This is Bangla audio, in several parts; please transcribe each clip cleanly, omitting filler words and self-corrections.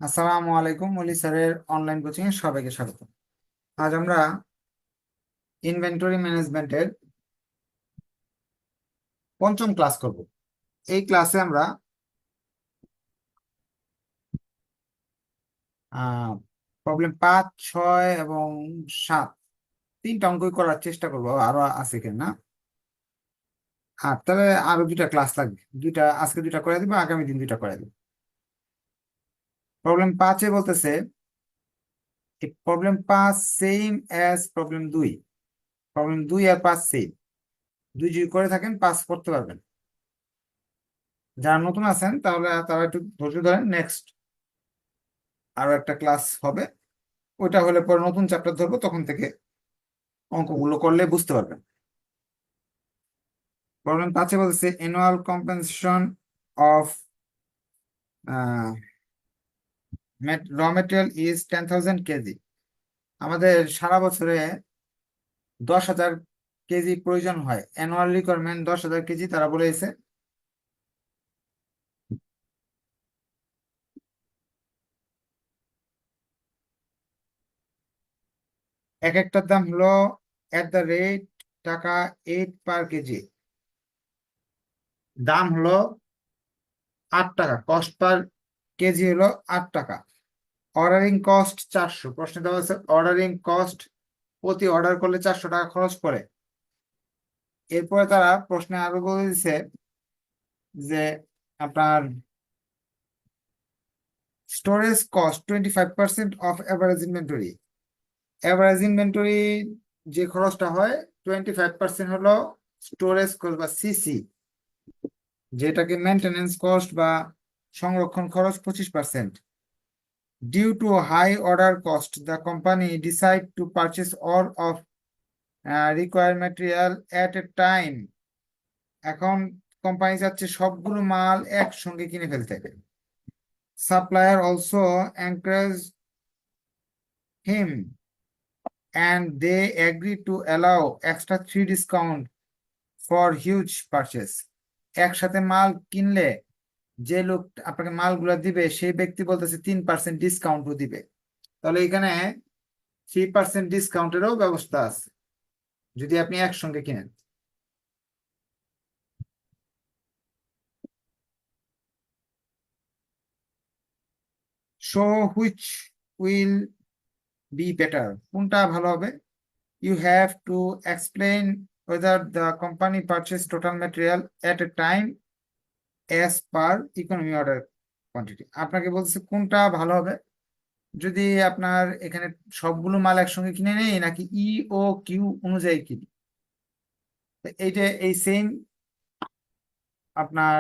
আসসালামু আলাইকুম, মলি স্যারের অনলাইন কোচিং এ সবাইকে স্বাগত। আজ আমরা ইনভেন্টরি ম্যানেজমেন্টের পঞ্চম ক্লাস করব। এই ক্লাসে আমরা প্রবলেম 5, 6 এবং 7 তিনটা অঙ্কই করার চেষ্টা করব, আরো আছে কিনা। আর তবে আরো দুইটা ক্লাস লাগবে, আজকে দুইটা করে দিব, আগামী দিন দুইটা করে দিব। প্রবলেম 5-এ বলতেছে problem 5 same as problem 2। Problem 2 আর 5 সেম, দুই যদি করে থাকেন 5 করতে পারবেন। যারা নতুন আছেন তাহলে তারা একটু ধৈর্য ধরেন, নেক্সট আরো একটা ক্লাস হবে, ওইটা হলে পরে নতুন চ্যাপ্টার ধরবো, তখন থেকে অঙ্কগুলো করলে বুঝতে পারবেন। প্রবলেম 5-এ বলছে অ্যানুয়াল কম্পেনসেশন অফ র মেটেরিয়াল ইজ 10,000 কেজি। আমাদের সারা বছরে 10,000 কেজি প্রয়োজন হয়, অ্যানুয়াল রিকোয়ারমেন্ট 10,000 কেজি তারা বলেছে। এক একটার দাম হলো এট দ্য রেট টাকা 8 পার কেজি। দাম হলো 8 টাকা, কস্ট পার কেজি হলো 8 টাকা। অর্ডারিং কস্ট 400, প্রশ্নে দেওয়া আছে অর্ডারিং কস্ট প্রতি অর্ডার করলে 400 টাকা খরচ পড়ে। এরপরে তারা প্রশ্নে আরো বলে দিছে যে আপনার storage cost 25% of average inventory. Average inventory যে খরচটা হয় 25% হলো স্টোরেজ কস্ট বা সিসি, যেটাকে মেনটেনেন্স কস্ট বা সংরক্ষণ খরচ 25%। Due to high order cost the company decide to purchase all of required material at a time. এখন কোম্পানি চাচ্ছে সবগুলো মাল একসঙ্গে কিনে ফেলতে। Supplier also encourage him and they agree to allow extra 3 discount for huge purchase. একসাথে মাল কিনলে যে লোক আপনাকে মালগুলো দিবে সেই ব্যক্তি বলতেছে 3% ডিসকাউন্টও দিবে। তাহলে এখানে 3% ডিসকাউন্টেরও ব্যবস্থা আছে যদি আপনি একসঙ্গে কিনেন। So which will be better, কোনটা ভালো হবে? You have to explain whether the company purchased total material at a time as per economy order quantity. আপনাকে বলছে কোনটা ভালো হবে, যদি আপনার এখানে সবগুলো মাল একসঙ্গে কিনে নেই নাকি ই ও কিউ অনুযায়ী কিনি। এইটা এই সেম আপনার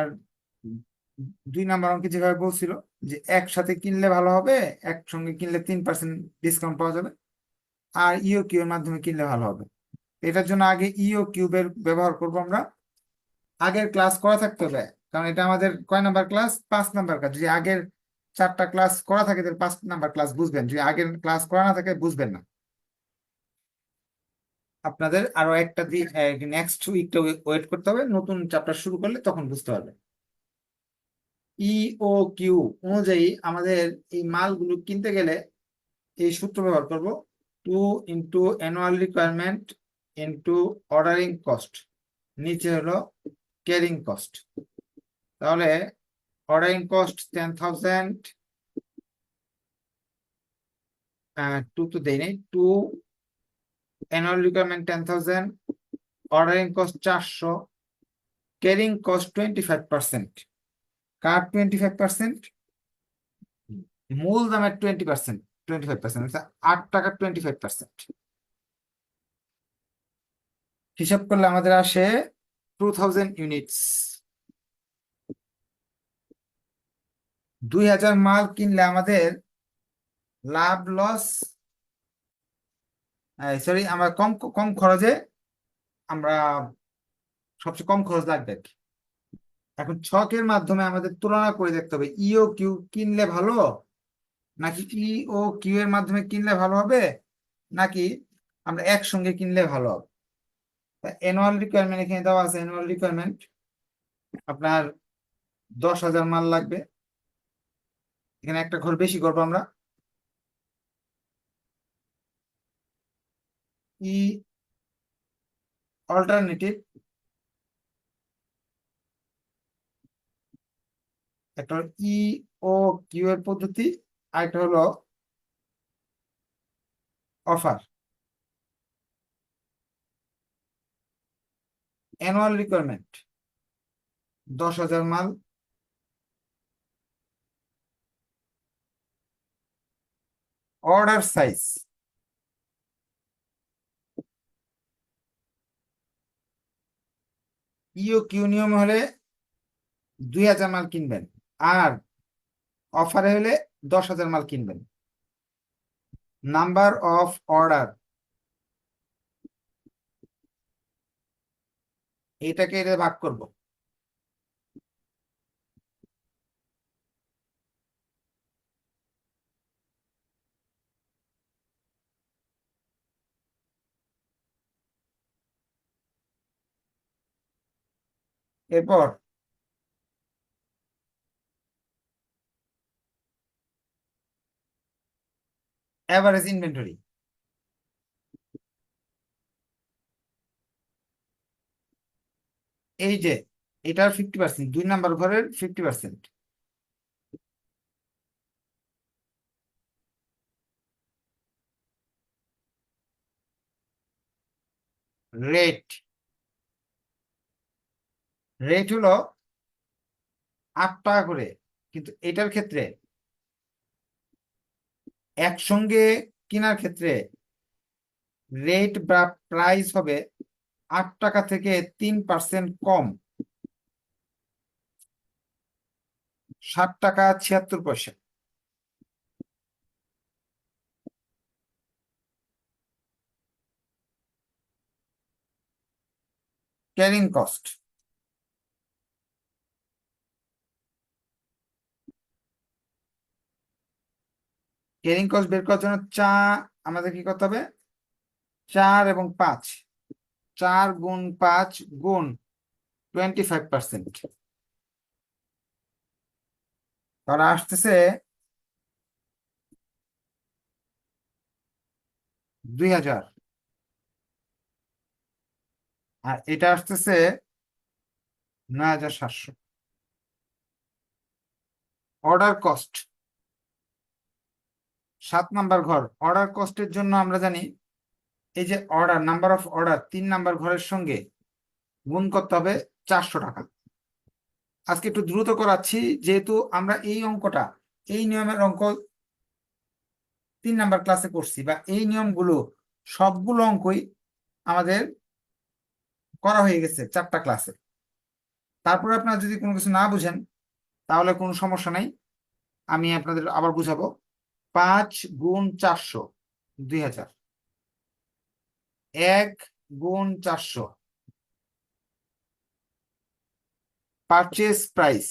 2 নাম্বার অঙ্কে যেভাবে বলছিল যে একসাথে কিনলে ভালো হবে, একসঙ্গে কিনলে 3% ডিসকাউন্ট পাওয়া যাবে, আর ইও কিউ এর মাধ্যমে কিনলে ভালো হবে। এটার জন্য আগে ইও কিউবের ব্যবহার করব আমরা। আগের ক্লাস করা থাকতে হবে, কারণ এটা আমাদের কয় নাম্বার ক্লাস? 5 number class. যদি আগের 4টা ক্লাস করা থাকে তাহলে 5 নাম্বার ক্লাস বুঝবেন, যদি আগের ক্লাস করা না থাকে বুঝবেন না। আপনাদের আরো একটা দিন নেক্সট উইকটা ওয়েট করতে হবে, নতুন চ্যাপ্টার শুরু করলে তখন বুঝতে পারবেন। ই ও কিউ অনুযায়ী আমাদের এই মালগুলো কিনতে গেলে এই সূত্র ব্যবহার করব, 2 × annual requirement into ordering cost, নিচে হলো ক্যারিং কস্ট। তাহলে অর্ডারিং কস্ট 10,000, 2 তো দেই নাই, 2 annual requirement 10,000, ordering cost 400, carrying cost 25%। কার 25%? মূল দামের 20%, 25%, 8 টাকা 25%। হিসাব করলে আমাদের আসে 2,000 ইউনিটস। 2,000 মাল কিনলে আমাদের লাভ লস, সরি, আমরা কম কম খরচে আমরা সবচেয়ে কম খরচ লাগবে আর কি। এখন ছকের মাধ্যমে আমাদের তুলনা করে দেখতে হবে ইও কিউ কিনলে ভালো নাকি ই ও কিউ এর মাধ্যমে কিনলে ভালো হবে, নাকি আমরা একসঙ্গে কিনলে ভালো হবে। অ্যানুয়াল রিকোয়ারমেন্ট এখানে দেওয়া আছে, অ্যানুয়াল রিকোয়ারমেন্ট আপনার 10,000 মাল লাগবে। এখানে একটা ঘর বেশি করবো আমরা। ই অল্টারনেটিভ, একটা হলো ই ও কিউ এর পদ্ধতি, আর একটা হলো অফার। অ্যানুয়াল রিকোয়ারমেন্ট 10,000 মাল। অর্ডার সাইজ ইও কিউ নিয়ম হলে 2,000 মাল কিনবেন, আর অফারে হলে 10,000 মাল কিনবেন। নাম্বার অফ অর্ডার, এটাকে এটা ভাগ করব। এরপর অ্যাভারেজ ইনভেন্টরি, এই যে এটার 50%, 2 নাম্বার ঘরের 50%। রেট, রেট হলো 8 টাকা করে, কিন্তু এটার ক্ষেত্রে একসঙ্গে কেনার ক্ষেত্রে রেট বা প্রাইস হবে 8 টাকা থেকে 3% কম, 7 টাকা 76 পয়সা। ক্যারিং কস্ট, ক্যারিং কস্ট বের করার জন্য আমাদের কি করতে হবে? 4 এবং 5, 4 গুণ 5 গুণ 25%, তাহলে আসতেছে 2,000, আর এটা আসতেছে 9,700। অর্ডার কস্ট, 7 নাম্বার ঘর, অর্ডার কস্টের জন্য আমরা জানি এই যে order, number of order 3 number ঘরের সঙ্গে গুণ করতে হবে 400 টাকা। আজকে একটু দ্রুত করাচ্ছি, যেহেতু আমরা এই অঙ্কটা, এই নিয়মের অঙ্ক 3 নাম্বার ক্লাসে করছি, বা এই নিয়মগুলো সবগুলো অঙ্কই আমাদের করা হয়ে গেছে 4টা ক্লাসে। তারপরে আপনারা যদি কোনো কিছু না বুঝেন তাহলে কোনো সমস্যা নাই, আমি আপনাদের আবার বুঝাবো। 5 গুণ 400, 2,000। 1 গুণ 400, পারচেস প্রাইস,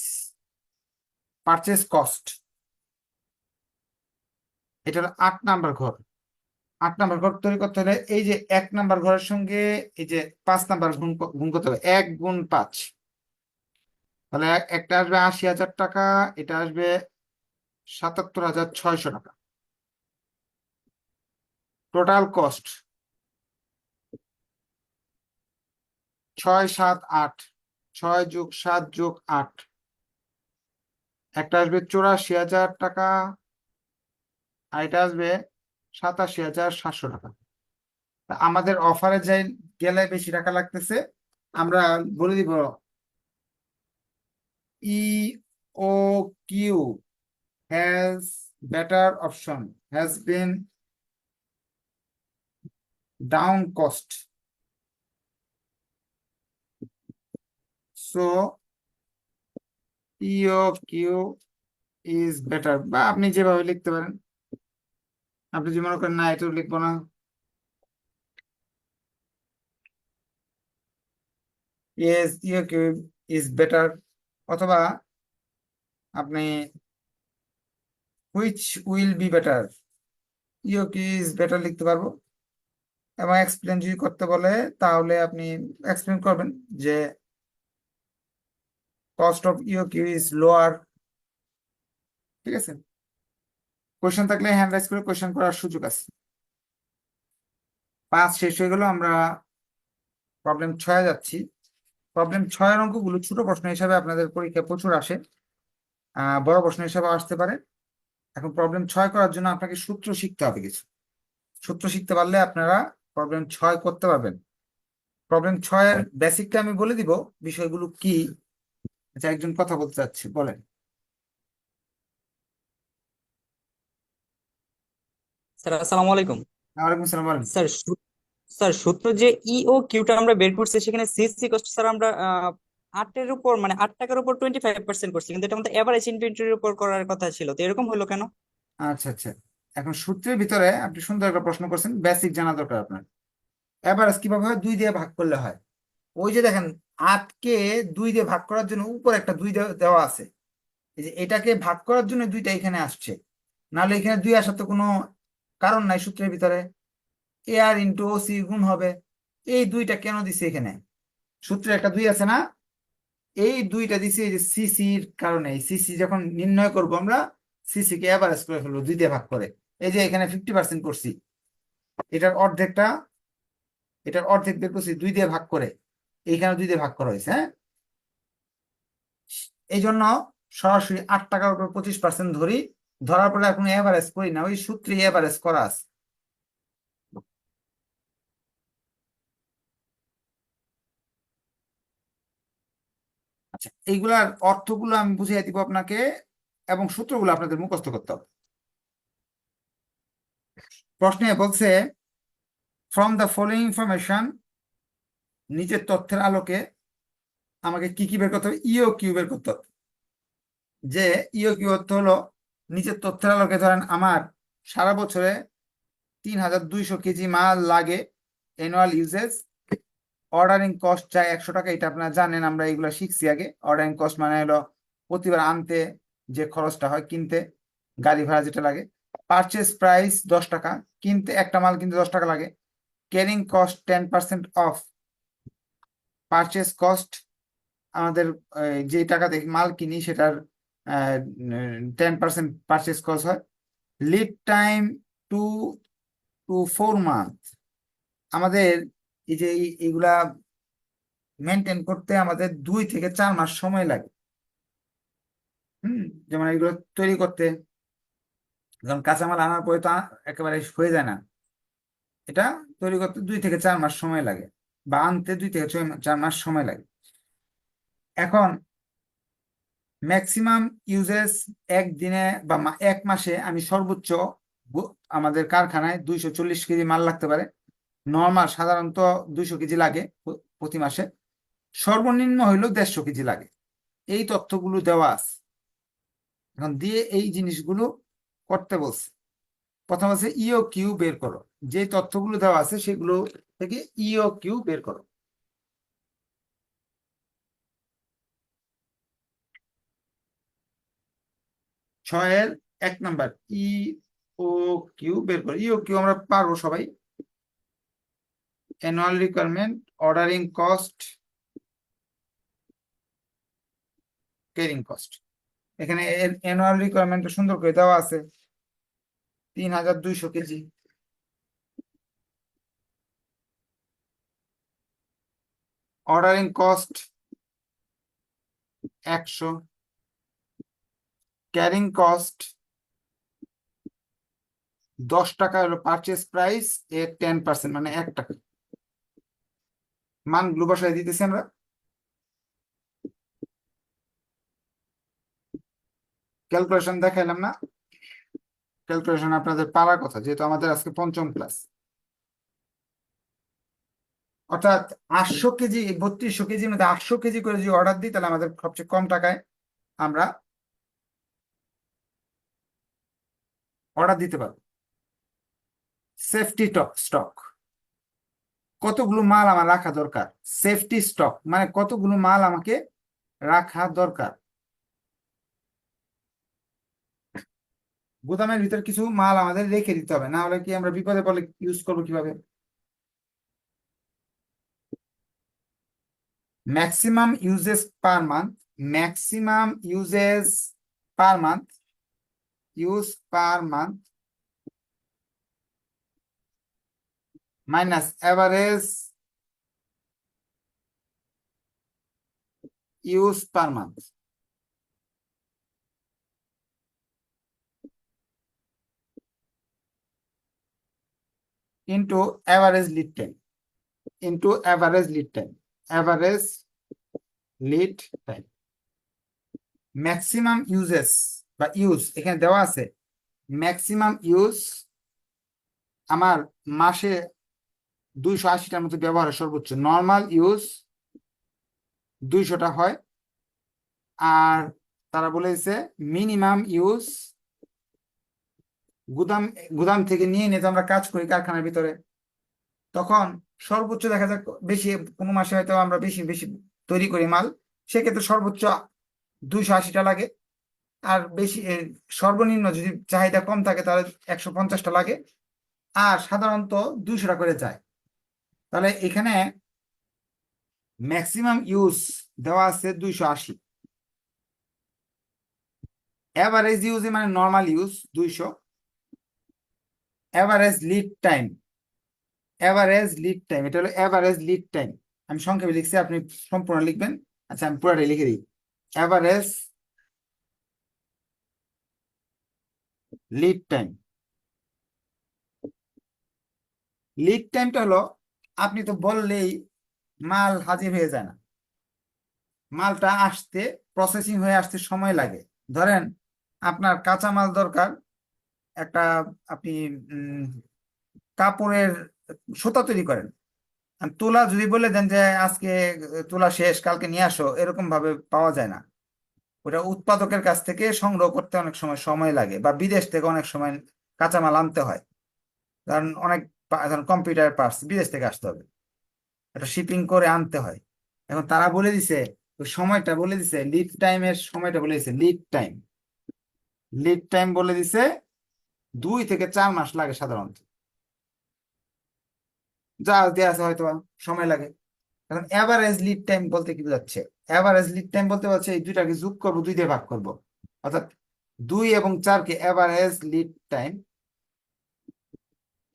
পারচেস কস্ট, এটা হলো 8 নাম্বার ঘর। 8 নাম্বার ঘর তৈরি করতে হলে এই যে 1 নাম্বার ঘরের সঙ্গে এই যে 5 নাম্বার গুণ করতে হবে, 1 গুণ 5, তাহলে একটা আসবে 80,000 টাকা, এটা আসবে 77,600 টাকা। টোটাল কস্ট 6, 7, 8, 6 + 7 + 8, একটা আসবে 84,000 টাকা, আর এটা আসবে 87,700 টাকা। তা আমাদের অফারে যাই গেলে বেশি টাকা লাগতেছে, আমরা বলে দিব E O Q has better option, has been down cost, so E O Q is better, বা আপনি যেভাবে লিখতে পারেন। আপনি যদি মনে করেন না এটা লিখবো না, ইজ ইও কিউ ইজ বেটার, অথবা আপনি হুইচ উইল বি বেটার, ইও কিউ ইজ বেটার লিখতে পারবো। এবং এক্সপ্লেন যদি করতে বলে তাহলে আপনি এক্সপ্লেন করবেন যে কস্ট অফ ইও কিউ ইজ লোয়ার, ঠিক আছে। কোয়েশ্চেন থাকলে হ্যান্ড রাইজ করে কোয়েশ্চেন করার সুযোগ আছে। 5 শেষ হয়ে গেল, আমরা প্রবলেম 6 যাচ্ছি। প্রবলেম 6-এর অঙ্কগুলো ছোট প্রশ্ন হিসাবে আপনাদের পরীক্ষায় প্রচুর আসে, বড় প্রশ্ন হিসাবে আসতে পারে। এখন প্রবলেম 6 করার জন্য আপনাকে সূত্র শিখতে হবে কিছু। সূত্র শিখতে পারলে আপনারা প্রবলেম 6 করতে পারবেন। প্রবলেম 6-এর বেসিকটা আমি বলে দিব, বিষয়গুলো কি। আচ্ছা, একজন কথা বলতে চাচ্ছে, বলেন। স্যার আসসালামু আলাইকুম। ওয়ালাইকুম আসসালাম, বলেন। স্যার স্যার সূত্র যে ই ও কিউটা আমরা বের করছি, সেখানে সিসি কস্ট স্যার আমরা 8-এর উপর মানে 8 টাকার উপর 25% করছি, কিন্তু এটা আমাদের এভারেজ ইনভেন্টরির উপর করার কথা ছিল, তো এরকম হলো কেন? আচ্ছা আচ্ছা, এখন সূত্রের ভিতরে আপনি সুন্দর একটা প্রশ্ন করছেন, বেসিক জানা দরকার আপনার। এভারেজ কিভাবে হয়? 2 দিয়ে ভাগ করলে হয়। ওই যে দেখেন, 8-কে 2 দিয়ে ভাগ করার জন্য উপর একটা 2 দেওয়া আছে। এই যে এটাকে ভাগ করার জন্য 2টা এখানে আসছে, নাহলে এখানে 2 আসার তো কোনো কারণ নাই সূত্রের ভিতরে। এ আর ইন্টু ও সি গুণ হবে। এই 2টা কেন দিছে এখানে? সূত্রে একটা 2 আছে না, এই 2টা দিছে এই যে সিসির কারণে। এই সিসি যখন নির্ণয় করব আমরা, সিসি কে এভারেজ করে ফেলবো 2 দিয়ে ভাগ করে। এই যে এখানে 50% করছি, এটার অর্ধেকটা, এটার অর্ধেক বের করছি 2 দিয়ে ভাগ করে। এইখানে 2 দিয়ে ভাগ করা হয়েছে, হ্যাঁ। এই জন্য সরাসরি 8 টাকার উপর 25% ধরি। ধরার পরে এখন এভারেজ করি না, ওই সূত্রে এভারেজ করা আছে। আচ্ছা, এইগুলার অর্থগুলো আমি বুঝিয়ে দিব আপনাকে, এবং সূত্রগুলো আপনাদের মুখস্থ করতে হবে। প্রশ্নে বলছে, ফ্রম দ্য ফলোইং ইনফরমেশন, নিচের তথ্যের আলোকে আমাকে কি কি বের করতে হবে? ইও কিউ বের করতে হবে। যে ইও কিউ অর্থ হলো, নিচের তথ্যের আলোকে ধরেন আমার সারা বছরে 3200 কেজি মাল লাগে, অ্যানুয়াল ইউজেজ। অর্ডারিং কস্ট চাই 100 টাকা, এটা আপনারা জানেন, আমরা এগুলো শিখছি আগে। অর্ডারিং কস্ট মানে হলো প্রতিবার আনতে যে খরচটা হয়, কিনতে গাড়ি ভাড়া যেটা লাগে। পারচেস প্রাইস 10 টাকা, কিনতে একটা মাল কিনতে 10 টাকা লাগে। Carrying cost 10% of purchase cost, আমাদের যে টাকা দিয়ে মাল কিনি সেটার 10% পারচেস কস্ট হয়। লিড টাইম 2 to 4 মান্থ, আমাদের এই যে এইগুলা মেনটেন করতে আমাদের 2 থেকে 4 মাস সময় লাগে। যেমন এগুলো তৈরি করতে, যখন কাঁচামাল আনার পরে তো একেবারে হয়ে যায় না, এটা তৈরি করতে 2 থেকে 4 মাস সময় লাগে, বা আনতে 2 থেকে 4 মাস সময় লাগে। এখন ম্যাক্সিমাম ইউজেস একদিনে বা 1 মাসে আমি সর্বোচ্চ আমাদের কারখানায় 240 কেজি মাল লাগতে পারে। নর্মাল সাধারণত 200 কেজি লাগে প্রতি মাসে। সর্বনিম্ন হইলো 150 কেজি লাগে। এই তথ্যগুলো দেওয়া আছে, এখন দিয়ে এই জিনিসগুলো করতে বলছে। প্রথম আছে ইও কিউ বের করো, যে তথ্যগুলো দেওয়া আছে সেগুলো থেকে ইও কিউ বের করো। ছয়ের 1 নাম্বার, ই ও কিউ বের করো। ইও কিউ আমরা পারবো সবাই। Annual requirement, ordering cost, carrying cost. এখানে অ্যানুয়াল রিকোয়ারমেন্ট সুন্দর করে দেওয়া আছে, 3200 KG. Ordering cost 100। Carrying cost 10 টাকা হলো পারচেস প্রাইস এর 10%, মানে 1 টাকা। মানগুলো বসায় দিতেছি আমরা। ক্যালকুলেশন দেখাইলাম না, ক্যালকুলেশন আপনাদের পারার কথা, যেহেতু আমাদের আজকে পঞ্চম ক্লাস। অর্থাৎ 800 কেজি, 3200 কেজির মধ্যে 800 কেজি করে যদি অর্ডার দিই, তাহলে আমাদের সবচেয়ে কম টাকায় আমরা অর্ডার দিতে পারবো। সেফটি স্টক, কতগুলো মাল আমার রাখা দরকার। সেফটি স্টক মানে কতগুলো মাল আমাকে রাখা দরকার। গুদামের ভিতর কিছু মাল আমাদের রেখে দিতে হবে, না হলে কি আমরা বিপদে পড়লে ইউজ করবো কিভাবে? Maximum uses per month, maximum uses per month use per month minus average use per month into average lead time into average lead time average lead time maximum uses বা ইউজ এখানে দেওয়া আছে ম্যাক্সিমাম ইউজ আমার মাসে 280টার মতো ব্যবহারের সর্বোচ্চ নর্মাল ইউজ 200টা হয় আর তারা বলেছে মিনিমাম ইউজ গুদাম গুদাম থেকে নিয়ে নিয়ে আমরা কাজ করি কারখানার ভিতরে তখন সর্বোচ্চ দেখা যাক বেশি কোনো মাসে হয়তো আমরা বেশি বেশি তৈরি করি মাল সেক্ষেত্রে সর্বোচ্চ 280টা লাগে আর বেশি সর্বনিম্ন যদি চাহিদা কম থাকে তাহলে 150টা লাগে আর সাধারণত 200টা করে যায় তাহলে এখানে ম্যাক্সিমাম ইউজ দেওয়া আছে 280 এভারেজ ইউজ মানে normal use 200 average lead time average lead time এটা হলো এভারেজ লিড টাইম আমি সংক্ষেপে লিখছি আপনি সম্পূর্ণ লিখবেন আচ্ছা আমি পুরোটাই লিখে দিই এভারেজ লিড টাইম লিড টাইমটা হলো আপনি তো বললেই মাল হাজির হয়ে যায় না মালটা আসতে প্রসেসিং হয়ে আসতে সময় লাগে ধরেন আপনার কাঁচা মাল দরকার একটা আপনি কাপড়ের সুতা তৈরি করেন আর তুলা যদি বলে দেন যে আজকে তুলা শেষ কালকে নিয়ে আসো এরকম ভাবে পাওয়া যায় না ওটা উৎপাদকের কাছ থেকে সংগ্রহ করতে অনেক সময় সময় লাগে বা বিদেশ থেকে অনেক সময় কাঁচামাল আনতে হয় কারণ অনেক ধরেন কম্পিউটার পার্টস বিদেশ থেকে আসতে হবে এটা শিপিং করে আনতে হয় এখন তারা বলে দিছে ওই সময়টা বলে দিছে লিড টাইমের সময়টা বলে দিছে লিড টাইম বলে দিছে 2 থেকে 4 মাস লাগে সাধারণত যা দেওয়া আছে হয়তো সময় লাগে এখন এভারেজ লিড টাইম বলতে কি বোঝাচ্ছে এভারেজ লিড টাইম বলতে বলছে এই দুইটাকে যোগ করবো 2 দিয়ে ভাগ করবো অর্থাৎ 2 এবং 4কে এভারেজ লিড টাইম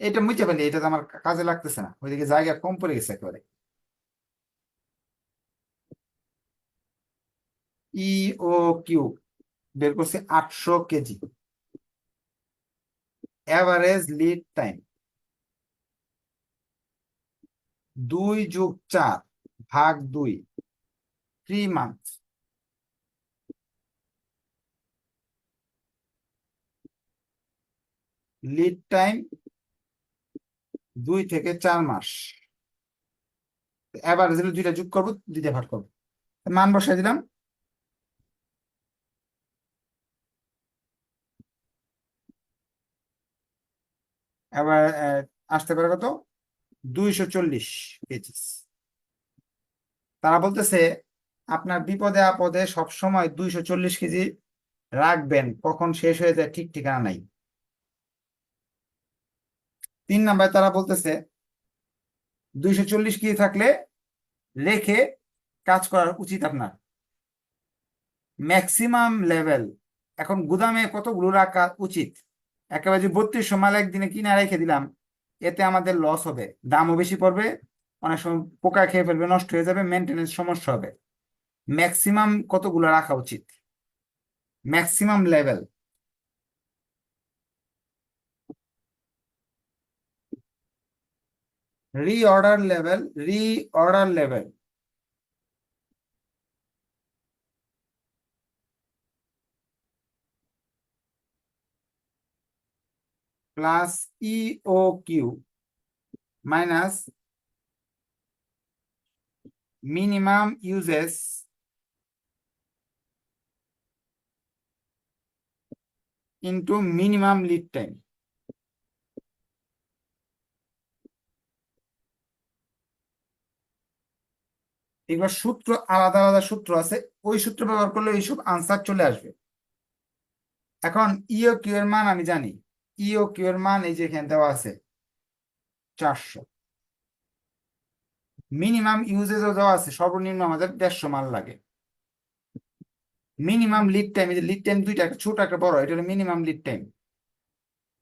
এটা মুছে ফেলি এটা তো আমার কাজে লাগতেছে না ওইদিকে জায়গা কম পড়ে গেছে একেবারে ই ও কিউ বের করছে 800 কেজি এভারেজ লিড টাইম 2+4 ভাগ 2 3 মান্থ লিড টাইম 2 থেকে 4 মাস এভারেজ দুইটা যোগ করবো 2 দিয়ে ভাগ করবো মান বসাই দিলাম এবার আসতে পারে কত 240 কেজি তারা বলতেছে আপনার বিপদে আপদে সবসময় 240 কেজি রাখবেন কখন শেষ হয়ে যায় ঠিক ঠিকানা নাই 3 নাম্বার তারা বলতেছে 240 কেজি থাকলে রেখে কাজ করা উচিত আপনার ম্যাক্সিমাম লেভেল এখন গুদামে কতগুলো রাখা উচিত একেবারে যে 3200 মাল একদিনে কিনে রেখে দিলাম এতে আমাদের লস হবে দামও বেশি পড়বে অনেক সময় পোকা খেয়ে ফেলবে নষ্ট হয়ে যাবে মেনটেনেন্স সমস্যা হবে ম্যাক্সিমাম কতগুলো রাখা উচিত maximum level reorder level plus E O Q minus minimum usages into minimum lead time এগুলো সূত্র আলাদা আলাদা সূত্র আছে ওই সূত্র ব্যবহার করলে এইসব আনসার চলে আসবে এখন ইও কিউ এর মান আমি জানি ইও কিউ এর মান এই যে এখানে দেওয়া আছে 400 মিনিমাম ইউজেজও দেওয়া আছে সর্বনিম্ন আমাদের 150 মাল লাগে মিনিমাম লিড টাইম, এই যে লিড টাইম দুইটা, একটা ছোট একটা বড়, এটা হলো মিনিমাম লিড টাইম।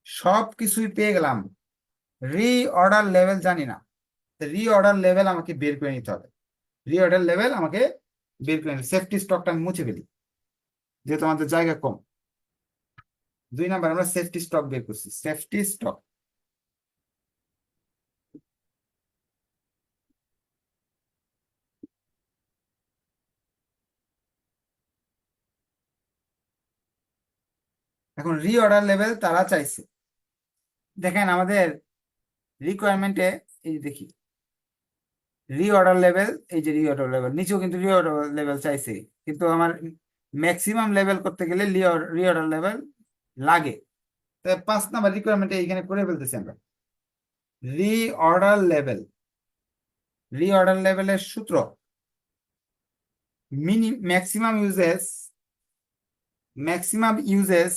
সব কিছুই পেয়ে গেলাম, রি অর্ডার লেভেল জানি না, রি অর্ডার লেভেল আমাকে বের করে নিতে হবে। রি অর্ডার লেভেল আমাকে বের করে নিতে, সেফটি স্টকটা আমি মুছে ফেলি যেহেতু আমাদের জায়গা কম। 2 নাম্বার আমরা সেফটি স্টক বের করছি, সেফটি স্টক। এখন রি অর্ডার লেভেল তারা চাইছে, দেখেন আমাদের রিকোয়ারমেন্টে, এই যে দেখি রি অর্ডার লেভেল, এই যে রি অর্ডার লেভেল নিচেও কিন্তু রি অর্ডার লেভেল চাইছে, কিন্তু আমার ম্যাক্সিমাম লেভেল করতে গেলে রি অর্ডার লেভেল লাগে। তাই 5 নাম্বার রিকোয়ারমেন্টে এখানে করে ফেলতেছি আমরা রি অর্ডার লেভেল। রি অর্ডার লেভেলের সূত্র maximum uses, maximum uses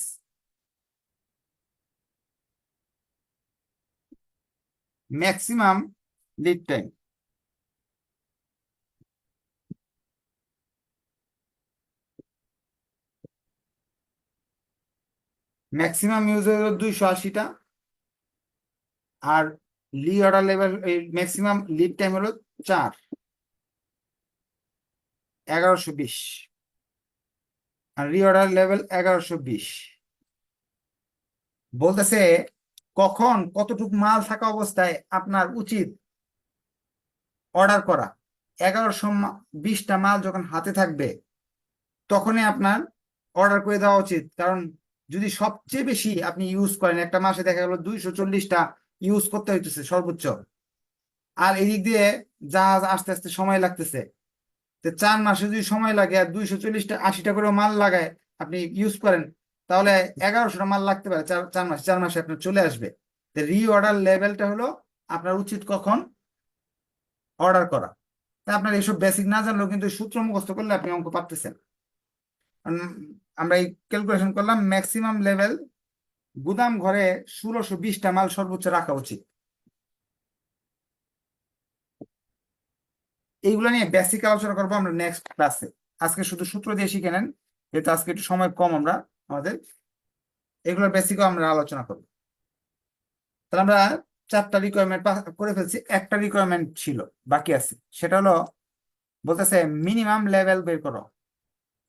maximum lead time. Maximum uses হলো 280টা, আর লি অর্ডার লেভেল এই ম্যাক্সিমাম লিড টাইম হলো 4, 1120, আর রি অর্ডার লেভেল 1120। বলতেছে কখন কতটুকু মাল থাকা অবস্থায় আপনার উচিত অর্ডার করা। 1120টা মাল যখন হাতে থাকবে তখনই আপনার অর্ডার করে দেওয়া উচিত, কারণ যদি সবচেয়ে বেশি আপনি ইউজ করেন, একটা মাসে দেখা গেল 240টা ইউজ করতে হইতেছে সর্বোচ্চ, আর এদিক দিয়ে জাহাজ আস্তে আস্তে সময় লাগতেছে, তো 4 মাসে যদি সময় লাগে আর 240টা 80টা করে মাল লাগায় আপনি ইউজ করেন, তাহলে 1100টা মাল লাগতে পারে 4 মাস, 4 মাসে আপনার চলে আসবে। তো রি অর্ডার লেভেলটা হলো আপনার উচিত কখন অর্ডার করা। তা আপনার এইসব বেসিক না জানলেও কিন্তু সূত্র মুখস্থ করলে আপনি অঙ্ক পারতেছেন। আমরা এই ক্যালকুলেশন করলাম, ম্যাক্সিমাম লেভেল গুদাম ঘরে 1620টা মাল সর্বোচ্চ রাখা উচিত। এইগুলো নিয়ে বেসিক আলোচনা করবো আমরা নেক্সট ক্লাসে। আজকে শুধু সূত্র দিয়ে শিখে নেন, যেহেতু আজকে একটু সময় কম আমরা আমাদের, এগুলোর বেসিকও আমরা আলোচনা করবো। তাহলে আমরা 4টা রিকোয়ারমেন্ট করে ফেলছি, একটা রিকোয়ারমেন্ট ছিল বাকি আছে, সেটা হলো বলতেছে মিনিমাম লেভেল বের করো।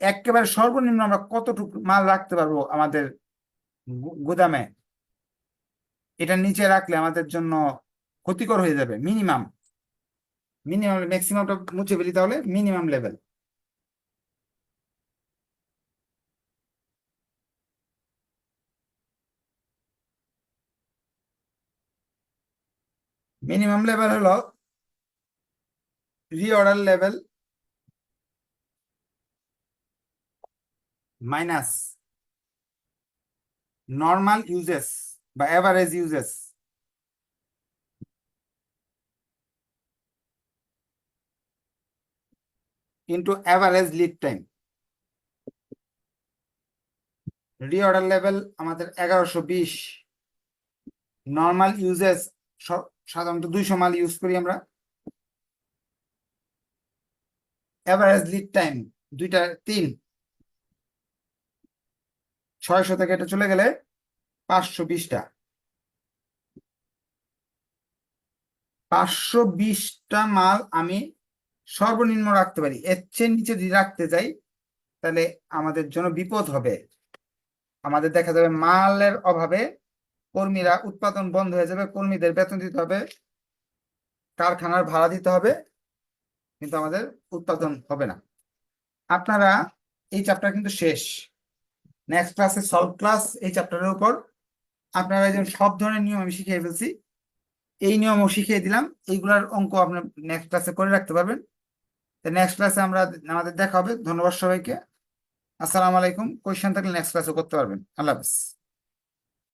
একেবারে সর্বনিম্ন আমরা কতটুকু মাল রাখতে পারবো আমাদের গুদামে, এটা নিচে রাখলে আমাদের জন্য ক্ষতিকর হয়ে যাবে। মিনিমাম, মিনিমাম ম্যাক্সিমামটা মুছে ফেলি, তাহলে মিনিমাম লেভেল। মিনিমাম লেভেল হলো reorder level minus normal usages বা average usages into average lead time. Reorder level আমাদের 1120, নর্মাল ইউজেস সাধারণত 200 মাল ইউজ করি আমরা, এভারেজ লিড টাইম দুইটা 3, 600 থেকে এটা চলে গেলে 520টা। 520টা মাল আমি সর্বনিম্ন রাখতে পারি, এর চেয়ে নিচে যদি রাখতে যাই তাহলে আমাদের জন্য বিপদ হবে। আমাদের দেখা যাবে মালের অভাবে কর্মীরা উৎপাদন বন্ধ হয়ে যাবে, কর্মীদের বেতন দিতে হবে, কারখানার ভাড়া দিতে হবে, কিন্তু আমাদের উৎপাদন হবে না। আপনারা এই চ্যাপ্টার কিন্তু শেষ, নেক্সট ক্লাসে সলভ ক্লাস এই চ্যাপ্টারের উপর। আপনারা এই যে সব ধরনের নিয়ম আমি শিখিয়ে ফেলছি, এই নিয়মও শিখিয়ে দিলাম, এইগুলার অঙ্ক আপনার নেক্সট ক্লাসে করে রাখতে পারবেন। নেক্সট ক্লাসে আমাদের দেখা হবে। ধন্যবাদ সবাইকে, আসসালামু আলাইকুম। কোয়েশ্চেন থাকলে নেক্সট ক্লাসে করতে পারবেন। আল্লাহ হাফেজ।